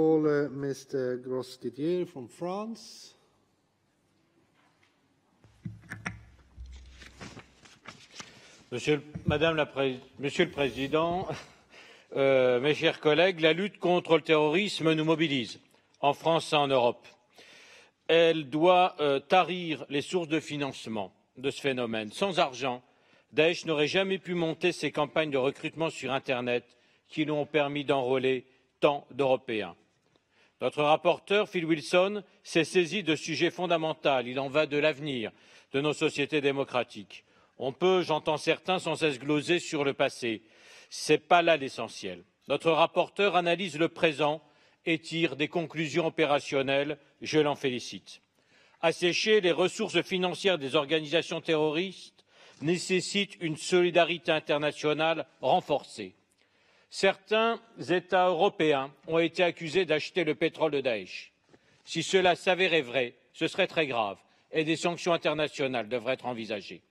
Mr. Gross-Didier from France. Monsieur le Président, mes chers collègues, la lutte contre le terrorisme nous mobilise, en France et en Europe. Elle doit tarir les sources de financement de ce phénomène. Sans argent, Daesh n'aurait jamais pu monter ses campagnes de recrutement sur Internet qui lui ont permis d'enrôler tant d'Européens. Notre rapporteur, Phil Wilson, s'est saisi de sujets fondamentaux. Il en va de l'avenir de nos sociétés démocratiques. On peut, j'entends certains, sans cesse gloser sur le passé. Ce n'est pas là l'essentiel. Notre rapporteur analyse le présent et tire des conclusions opérationnelles. Je l'en félicite. Assécher les ressources financières des organisations terroristes nécessite une solidarité internationale renforcée. Certains États européens ont été accusés d'acheter le pétrole de Daesh. Si cela s'avérait vrai, ce serait très grave et des sanctions internationales devraient être envisagées.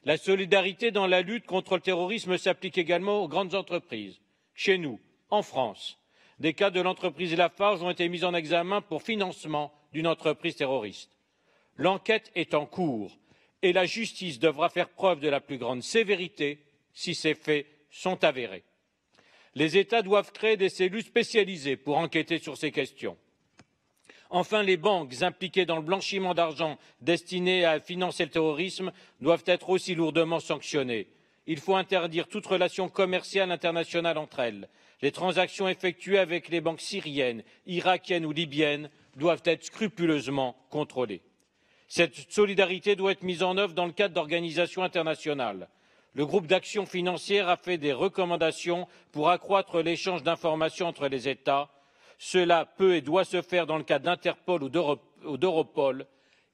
La solidarité dans la lutte contre le terrorisme s'applique également aux grandes entreprises. Chez nous, en France, des cas de l'entreprise Lafarge ont été mis en examen pour financement d'une entreprise terroriste. L'enquête est en cours et la justice devra faire preuve de la plus grande sévérité si ces faits sont avérés. Les États doivent créer des cellules spécialisées pour enquêter sur ces questions. Enfin, les banques impliquées dans le blanchiment d'argent destiné à financer le terrorisme doivent être aussi lourdement sanctionnées. Il faut interdire toute relation commerciale internationale entre elles. Les transactions effectuées avec les banques syriennes, irakiennes ou libyennes doivent être scrupuleusement contrôlées. Cette solidarité doit être mise en œuvre dans le cadre d'organisations internationales. Le groupe d'action financière a fait des recommandations pour accroître l'échange d'informations entre les États. Cela peut et doit se faire dans le cadre d'Interpol ou d'Europol.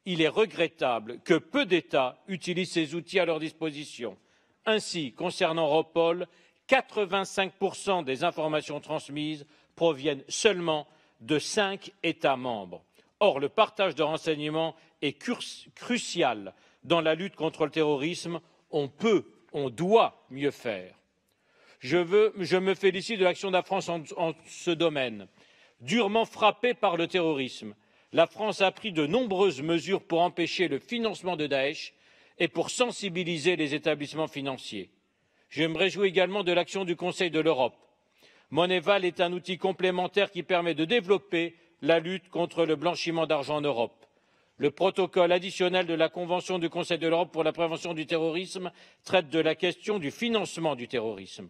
Il est regrettable que peu d'États utilisent ces outils à leur disposition. Ainsi, concernant Europol, 85% des informations transmises proviennent seulement de 5 États membres. Or, le partage de renseignements est crucial dans la lutte contre le terrorisme. On doit mieux faire. Je me félicite de l'action de la France en ce domaine. Durement frappée par le terrorisme, la France a pris de nombreuses mesures pour empêcher le financement de Daesh et pour sensibiliser les établissements financiers. Je me réjouis également de l'action du Conseil de l'Europe. Moneyval est un outil complémentaire qui permet de développer la lutte contre le blanchiment d'argent en Europe. Le protocole additionnel de la Convention du Conseil de l'Europe pour la prévention du terrorisme traite de la question du financement du terrorisme.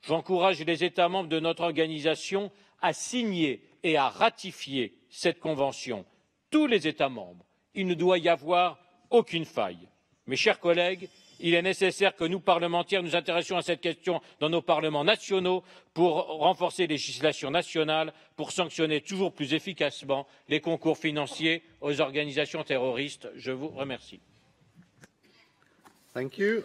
J'encourage les États membres de notre organisation à signer et à ratifier cette convention. Tous les États membres. Il ne doit y avoir aucune faille. Mes chers collègues, il est nécessaire que nous, parlementaires, nous intéressions à cette question dans nos parlements nationaux pour renforcer les législations nationales, pour sanctionner toujours plus efficacement les concours financiers aux organisations terroristes. Je vous remercie. Thank you.